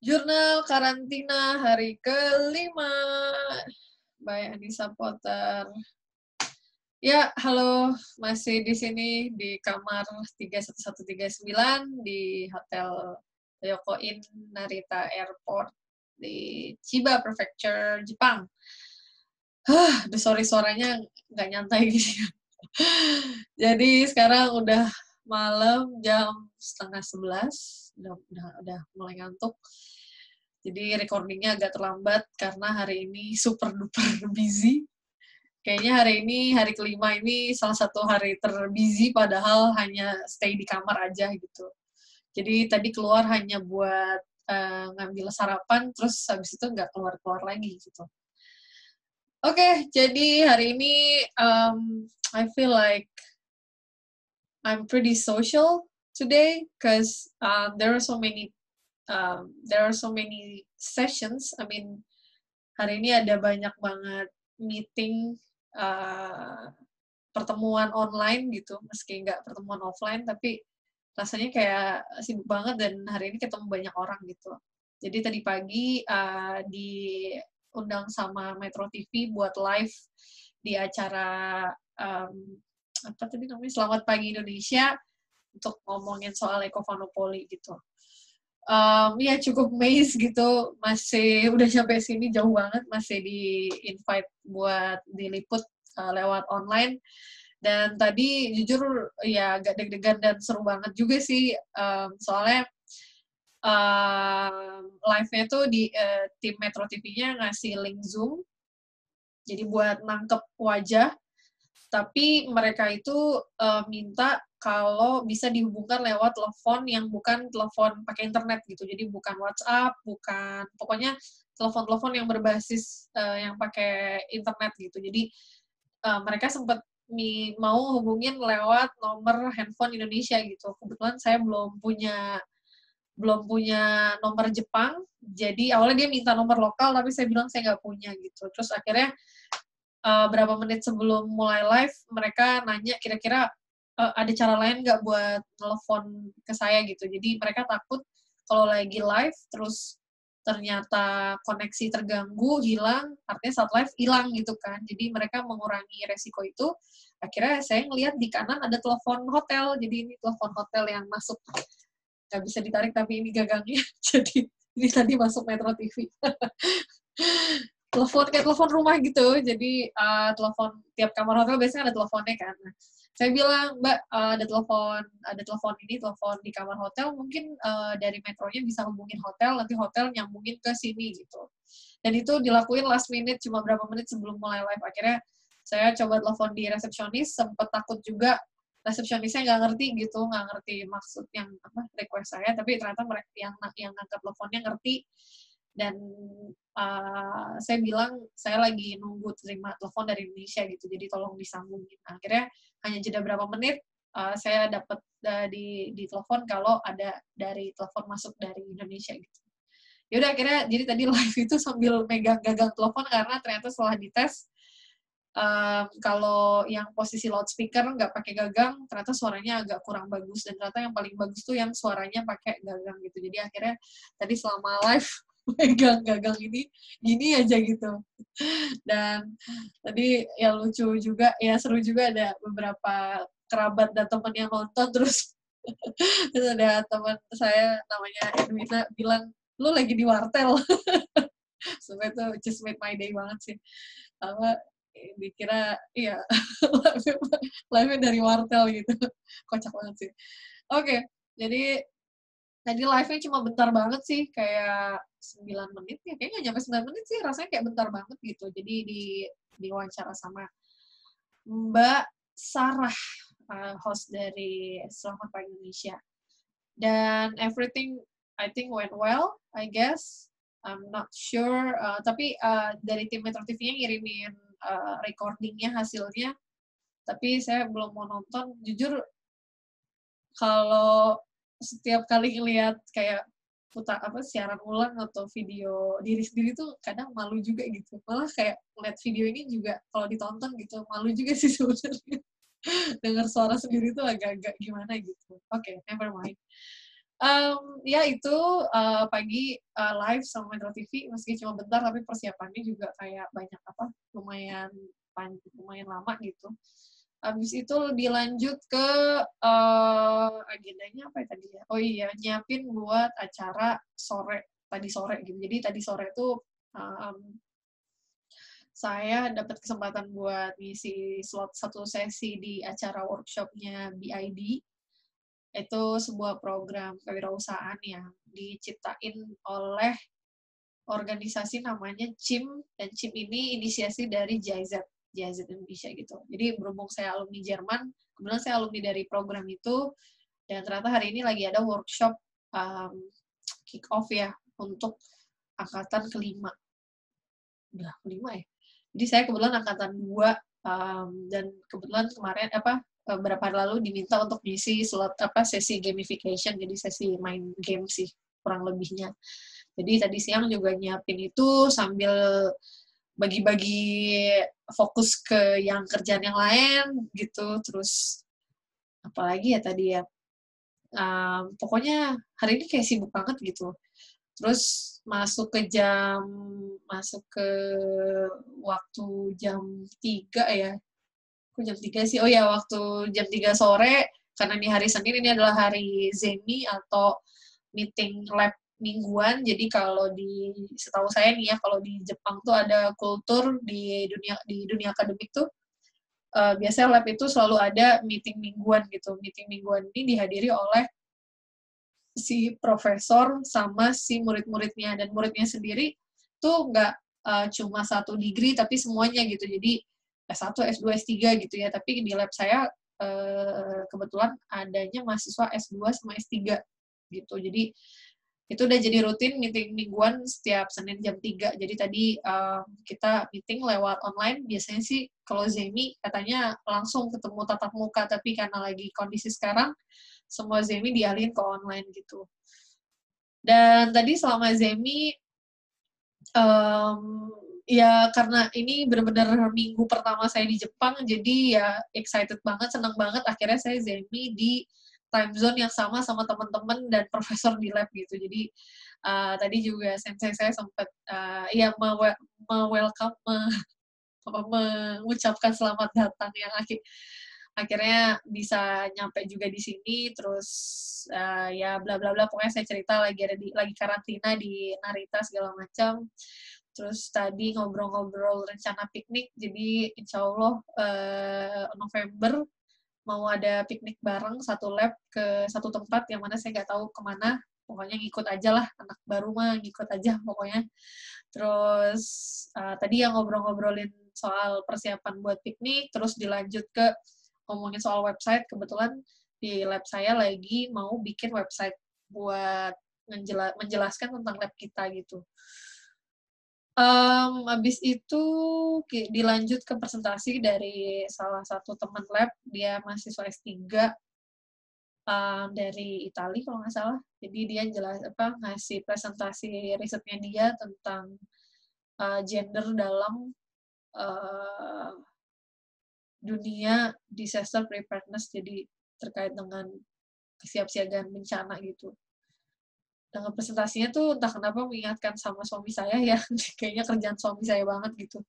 Jurnal karantina hari kelima by Anissa Potter. Ya, halo, masih di sini di kamar 31139 di Hotel Ryokoin Narita Airport di Chiba Prefecture, Jepang. Sorry suaranya nggak nyantai gitu. Jadi sekarang udah malam jam 10:30, udah mulai ngantuk. Jadi recordingnya agak terlambat karena hari ini super duper busy. Kayaknya hari ini, hari kelima ini salah satu hari terbusy padahal hanya stay di kamar aja gitu. Jadi tadi keluar hanya buat ngambil sarapan, terus habis itu nggak keluar-keluar lagi gitu. Oke, jadi hari ini I feel like I'm pretty social today because there are so many sessions. I mean, hari ini ada banyak banget meeting, pertemuan online gitu, meski nggak pertemuan offline, tapi rasanya kayak sibuk banget dan hari ini ketemu banyak orang gitu. Jadi tadi pagi diundang sama Metro TV buat live di acara apa tadi namanya, Selamat Pagi Indonesia, untuk ngomongin soal ekofanopoli gitu. Ya cukup amazed gitu, masih udah sampai sini jauh banget, masih di invite buat diliput lewat online. Dan tadi jujur ya agak deg-degan dan seru banget juga sih, soalnya live-nya tuh di tim Metro TV-nya ngasih link Zoom, jadi buat nangkep wajah, tapi mereka itu minta kalau bisa dihubungkan lewat telepon yang bukan telepon pakai internet gitu. Jadi bukan WhatsApp, bukan, pokoknya telepon-telepon yang berbasis yang pakai internet gitu. Jadi mereka sempat mau hubungin lewat nomor handphone Indonesia gitu. Kebetulan saya belum punya nomor Jepang, jadi awalnya dia minta nomor lokal, tapi saya bilang saya nggak punya gitu. Terus akhirnya berapa menit sebelum mulai live, mereka nanya kira-kira ada cara lain nggak buat telepon ke saya gitu. Jadi mereka takut kalau lagi live, terus ternyata koneksi terganggu, hilang, artinya saat live hilang gitu kan. Jadi mereka mengurangi resiko itu. Akhirnya saya ngelihat di kanan ada telepon hotel, jadi ini telepon hotel yang masuk. Nggak bisa ditarik, tapi ini gagangnya. Jadi ini tadi masuk Metro TV. Telepon kayak telepon rumah gitu. Jadi telepon tiap kamar hotel biasanya ada teleponnya kan. Nah, saya bilang, Mbak, ada telepon ini, telepon di kamar hotel, mungkin dari metronya bisa hubungin hotel, nanti hotel nyambungin ke sini gitu. Dan itu dilakuin last minute, cuma berapa menit sebelum mulai live. Akhirnya saya coba telepon di resepsionis, sempet takut juga resepsionisnya nggak ngerti gitu, nggak ngerti maksud yang request saya, tapi ternyata mereka yang ngangkat teleponnya ngerti. Dan saya bilang saya lagi nunggu terima telepon dari Indonesia gitu, jadi tolong disambungin. Nah, akhirnya hanya jeda berapa menit saya dapat di telepon kalau ada dari telepon masuk dari Indonesia gitu. Yaudah akhirnya jadi tadi live itu sambil megang gagang telepon karena ternyata setelah dites kalau yang posisi loudspeaker nggak pakai gagang, ternyata suaranya agak kurang bagus, dan ternyata yang paling bagus tuh yang suaranya pakai gagang gitu. Jadi akhirnya tadi selama live megang gagang ini gini aja gitu. Dan tadi ya lucu juga, ya seru juga, ada beberapa kerabat dan teman yang nonton, terus ada teman saya namanya Edwina bilang, lu lagi di wartel. Sampai itu just made my day banget sih. Apa dikira iya live dari wartel gitu. Kocak banget sih. Oke, jadi tadi live-nya cuma bentar banget sih, kayak 9 menit ya, kayaknya nggak nyampe 9 menit sih, rasanya kayak bentar banget gitu. Jadi di wawancara sama Mbak Sarah, host dari Selamat Pagi Indonesia. Dan everything I think went well, I guess. I'm not sure, tapi dari tim Metro TV-nya ngirimin recordingnya, hasilnya, tapi saya belum mau nonton. Jujur, kalau setiap kali ngeliat kayak siaran ulang atau video diri sendiri tuh kadang malu juga gitu. Malah kayak ngeliat video ini juga kalau ditonton gitu, malu juga sih sebenarnya. Dengar suara sendiri tuh agak-agak gimana gitu. Oke, never mind. Ya itu pagi live sama Metro TV meski cuma bentar tapi persiapannya juga kayak banyak apa lumayan lama gitu. Habis itu dilanjut ke agendanya apa ya tadi ya? Oh iya, nyiapin buat acara tadi sore gitu. Jadi tadi sore tuh saya dapat kesempatan buat ngisi slot satu sesi di acara workshopnya BID. Itu sebuah program kewirausahaan yang diciptain oleh organisasi namanya CIM, dan CIM ini inisiasi dari GIZ Indonesia gitu. Jadi berhubung saya alumni Jerman, kebetulan saya alumni dari program itu, dan ternyata hari ini lagi ada workshop kick off ya untuk angkatan kelima. Udah kelima ya? Jadi saya kebetulan angkatan 2 dan kebetulan kemarin beberapa hari lalu diminta untuk ngisi slot sesi gamification, jadi sesi main game sih kurang lebihnya. Jadi tadi siang juga nyiapin itu sambil bagi-bagi fokus ke yang kerjaan yang lain gitu. Terus apalagi ya tadi ya, pokoknya hari ini kayak sibuk banget gitu. Terus masuk ke waktu jam 3 ya. Kok jam 3 sih? Oh ya, waktu jam 3 sore, karena ini hari Senin, ini adalah hari Zemi atau meeting lab mingguan. Jadi kalau setahu saya nih ya, kalau di Jepang tuh ada kultur di dunia akademik tuh, biasanya lab itu selalu ada meeting mingguan gitu. Meeting mingguan ini dihadiri oleh si profesor sama si murid-muridnya, dan muridnya sendiri tuh nggak cuma satu degree tapi semuanya gitu, jadi S1, S2, S3 gitu ya, tapi di lab saya kebetulan adanya mahasiswa S2 sama S3 gitu, jadi itu udah jadi rutin meeting mingguan setiap Senin jam 3. Jadi tadi kita meeting lewat online, biasanya sih kalau Zemi katanya langsung ketemu tatap muka, tapi karena lagi kondisi sekarang semua Zemi dialihin ke online gitu. Dan tadi selama Zemi, ya karena ini benar-benar minggu pertama saya di Jepang, jadi ya excited banget, senang banget. Akhirnya saya Zemi di time zone yang sama teman-teman dan profesor di lab gitu. Jadi tadi juga sensei saya sempat ya me-welcome, mengucapkan selamat datang yang akhirnya bisa nyampe juga di sini. Terus ya bla bla bla, pokoknya saya cerita lagi karantina di Narita segala macam. Terus tadi ngobrol-ngobrol rencana piknik, jadi insya Allah November mau ada piknik bareng satu lab ke satu tempat yang mana saya nggak tahu kemana, pokoknya ngikut aja lah, anak baru mah ngikut aja pokoknya. Terus tadi yang ngobrol-ngobrolin soal persiapan buat piknik, terus dilanjut ke ngomongin soal website. Kebetulan di lab saya lagi mau bikin website buat menjelaskan tentang lab kita gitu. Habis itu dilanjut ke presentasi dari salah satu teman lab, dia mahasiswa S3 dari Italia kalau nggak salah. Jadi dia ngasih presentasi risetnya dia tentang gender dalam dunia disaster preparedness, jadi terkait dengan kesiapsiagaan bencana gitu. Dengan presentasinya tuh entah kenapa mengingatkan sama suami saya ya, kayaknya kerjaan suami saya banget gitu.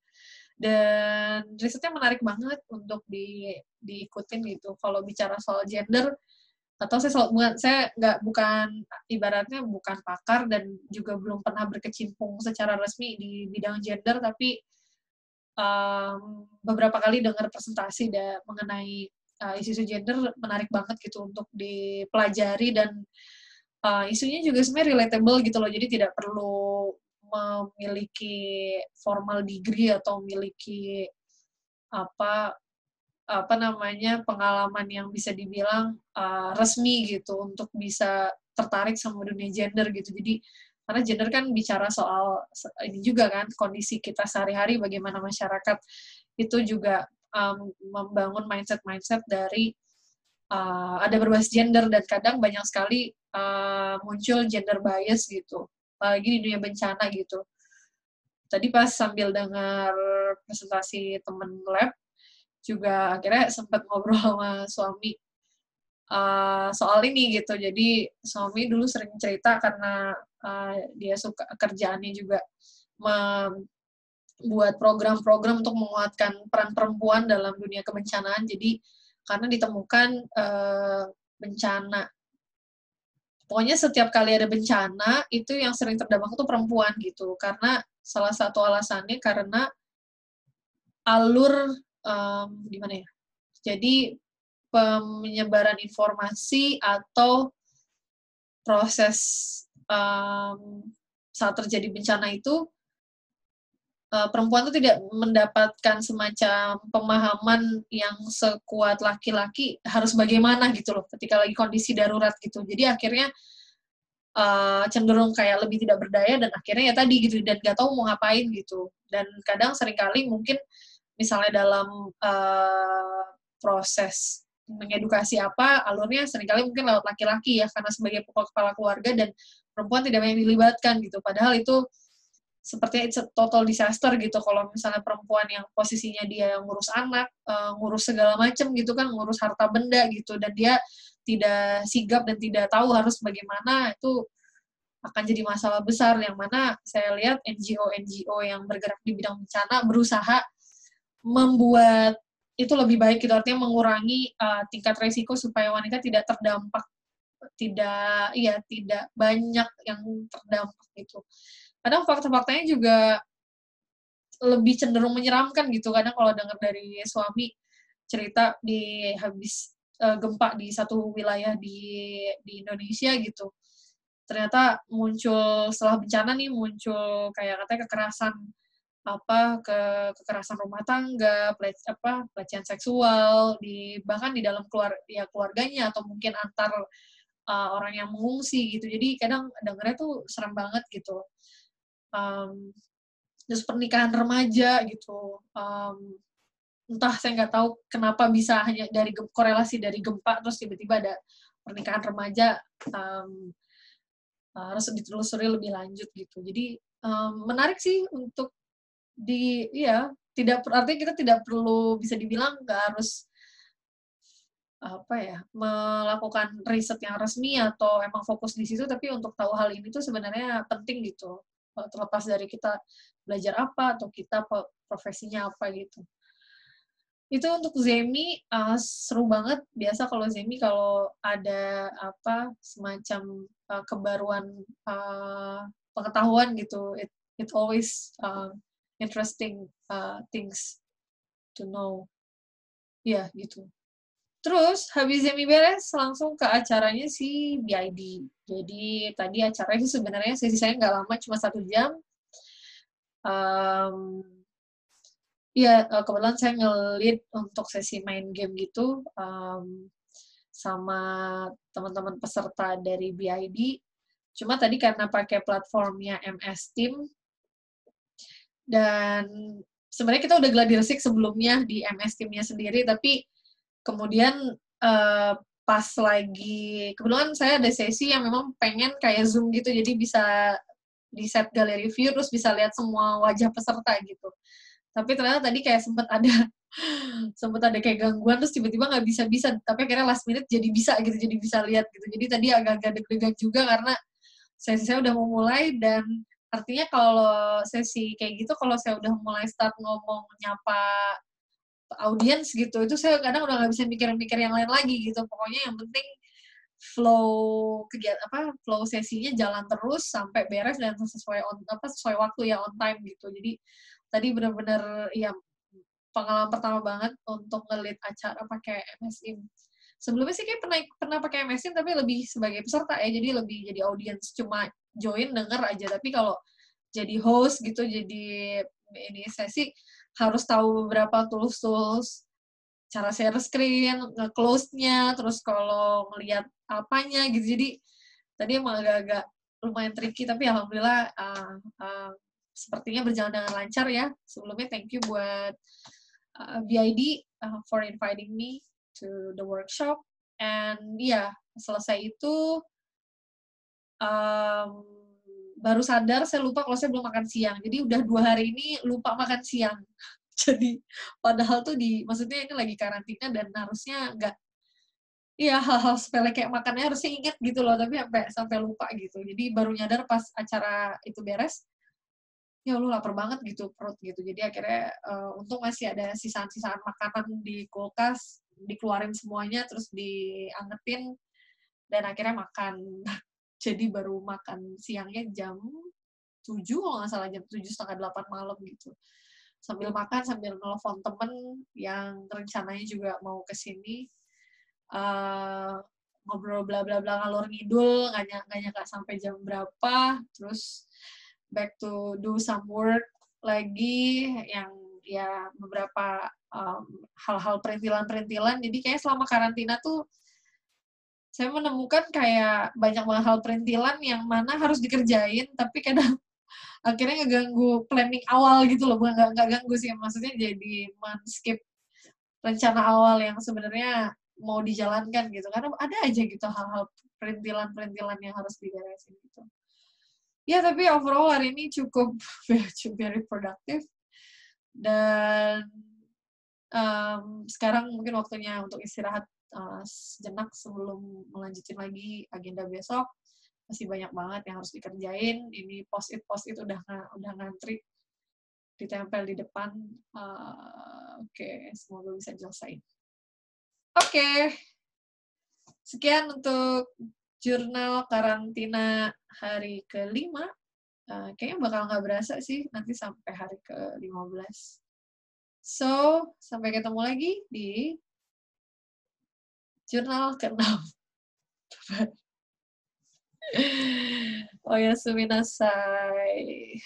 Dan risetnya menarik banget untuk diikutin gitu. Kalau bicara soal gender, atau saya bukan ibaratnya bukan pakar dan juga belum pernah berkecimpung secara resmi di bidang gender, tapi beberapa kali dengar presentasi mengenai isu-isu gender, menarik banget gitu untuk dipelajari, dan isunya juga sebenarnya relatable gitu loh, jadi tidak perlu memiliki formal degree atau memiliki apa apa namanya pengalaman yang bisa dibilang resmi gitu untuk bisa tertarik sama dunia gender gitu. Jadi karena gender kan bicara soal ini juga kan, kondisi kita sehari-hari, bagaimana masyarakat itu juga membangun mindset dari ada berbasis gender, dan kadang banyak sekali muncul gender bias gitu, apalagi di dunia bencana gitu. Tadi pas sambil dengar presentasi temen lab, juga akhirnya sempat ngobrol sama suami, soal ini gitu. Jadi suami dulu sering cerita karena dia suka kerjaannya juga membuat program-program untuk menguatkan peran perempuan dalam dunia kebencanaan. Jadi karena ditemukan bencana. Pokoknya setiap kali ada bencana, itu yang sering terdampak itu perempuan gitu. Karena salah satu alasannya karena alur, gimana ya, jadi penyebaran informasi atau proses saat terjadi bencana itu, perempuan itu tidak mendapatkan semacam pemahaman yang sekuat laki-laki harus bagaimana gitu loh, ketika lagi kondisi darurat gitu. Jadi akhirnya cenderung kayak lebih tidak berdaya dan akhirnya ya tadi gitu dan gak tahu mau ngapain gitu dan kadang seringkali mungkin misalnya dalam proses mengedukasi apa alurnya seringkali mungkin lewat laki-laki ya karena sebagai kepala keluarga dan perempuan tidak banyak dilibatkan gitu padahal itu sepertinya it's a total disaster gitu kalau misalnya perempuan yang posisinya dia ngurus anak, ngurus segala macam gitu kan, ngurus harta benda gitu dan dia tidak sigap dan tidak tahu harus bagaimana itu akan jadi masalah besar yang mana saya lihat NGO yang bergerak di bidang bencana berusaha membuat itu lebih baik gitu artinya mengurangi tingkat resiko supaya wanita tidak terdampak tidak banyak yang terdampak gitu. Kadang fakta-faktanya juga lebih cenderung menyeramkan gitu. Kadang kalau dengar dari suami cerita di habis gempa di satu wilayah di Indonesia gitu. Ternyata muncul setelah bencana nih muncul kayak katanya kekerasan kekerasan rumah tangga, pelecehan seksual bahkan di dalam keluarganya atau mungkin antar orang yang mengungsi gitu. Jadi kadang dengarnya tuh serem banget gitu. Terus pernikahan remaja gitu. Entah saya nggak tahu kenapa bisa hanya dari korelasi dari gempa terus tiba-tiba ada pernikahan remaja harus ditelusuri lebih lanjut gitu. Jadi menarik sih untuk artinya kita tidak perlu bisa dibilang nggak harus melakukan riset yang resmi atau emang fokus di situ tapi untuk tahu hal ini tuh sebenarnya penting gitu terlepas dari kita belajar apa atau kita profesinya apa gitu itu untuk Zemi seru banget biasa kalau Zemi kalau ada semacam kebaruan pengetahuan gitu it always interesting things to know ya gitu. Terus, habis Zemi beres, langsung ke acaranya si BID. Jadi, tadi acaranya sih sebenarnya sesi saya nggak lama, cuma 1 jam. Kebetulan saya nge-lead untuk sesi main game gitu, sama teman-teman peserta dari BID. Cuma tadi karena pakai platformnya MS Team, dan sebenarnya kita udah gladi resik sebelumnya di MS Team-nya sendiri, tapi kemudian pas lagi kebetulan saya ada sesi yang memang pengen kayak Zoom gitu jadi bisa di set gallery view terus bisa lihat semua wajah peserta gitu tapi ternyata tadi kayak sempat ada kayak gangguan terus tiba-tiba nggak bisa tapi akhirnya last minute jadi bisa gitu jadi bisa lihat gitu jadi tadi agak-agak deg-degan juga karena sesi saya udah mau mulai dan artinya kalau sesi kayak gitu kalau saya udah mulai start ngomong nyapa audiens gitu itu saya kadang udah nggak bisa mikir-mikir yang lain lagi gitu pokoknya yang penting flow sesinya jalan terus sampai beres dan sesuai waktu ya on time gitu jadi tadi benar-benar ya pengalaman pertama banget untuk nge-lead acara pakai MS Team sebelumnya sih kayak pernah pakai MS Team tapi lebih sebagai peserta ya jadi lebih jadi audiens cuma join denger aja tapi kalau jadi host gitu jadi ini sesi harus tahu beberapa tools cara share screen, nge-close-nya, terus kalau ngelihat apanya gitu. Jadi tadi emang agak-agak lumayan tricky, tapi alhamdulillah sepertinya berjalan dengan lancar ya. Sebelumnya thank you buat BID for inviting me to the workshop. And selesai itu baru sadar saya lupa kalau saya belum makan siang. Jadi udah 2 hari ini lupa makan siang. Jadi padahal tuh maksudnya ini lagi karantina dan harusnya Iya, hal-hal sepele kayak makannya harusnya inget gitu loh, tapi sampai lupa gitu. Jadi baru nyadar pas acara itu beres, ya Allah lapar banget gitu perut gitu. Jadi akhirnya untung masih ada sisaan-sisaan makanan di kulkas, dikeluarin semuanya terus diangetin dan akhirnya makan. Jadi baru makan siangnya jam 7 kalau nggak salah, jam 7 setengah 8 malam gitu. Sambil makan, sambil nelfon temen yang rencananya juga mau ke sini. eh, Ngobrol bla bla bla ngalor ngidul, nggak nyangka sampai jam berapa. Terus back to do some work lagi yang ya beberapa hal-hal perintilan-perintilan. Jadi kayak selama karantina tuh saya menemukan kayak banyak banget hal perintilan yang mana harus dikerjain, tapi kadang akhirnya ngeganggu planning awal gitu loh. Bukan nggak ganggu sih, maksudnya jadi men-skip rencana awal yang sebenarnya mau dijalankan gitu. Karena ada aja gitu hal-hal perintilan-perintilan yang harus diberesin gitu. Ya, tapi overall hari ini cukup very productive. Dan sekarang mungkin waktunya untuk istirahat sejenak sebelum melanjutin lagi agenda besok. Masih banyak banget yang harus dikerjain. Ini post-it udah ngantri ditempel di depan. Oke, semoga bisa selesai. Oke, sekian untuk jurnal karantina hari ke-5. Kayaknya bakal nggak berasa sih nanti sampai hari ke-15. So, sampai ketemu lagi di jurnal ke-6. Oh ya, suminasai.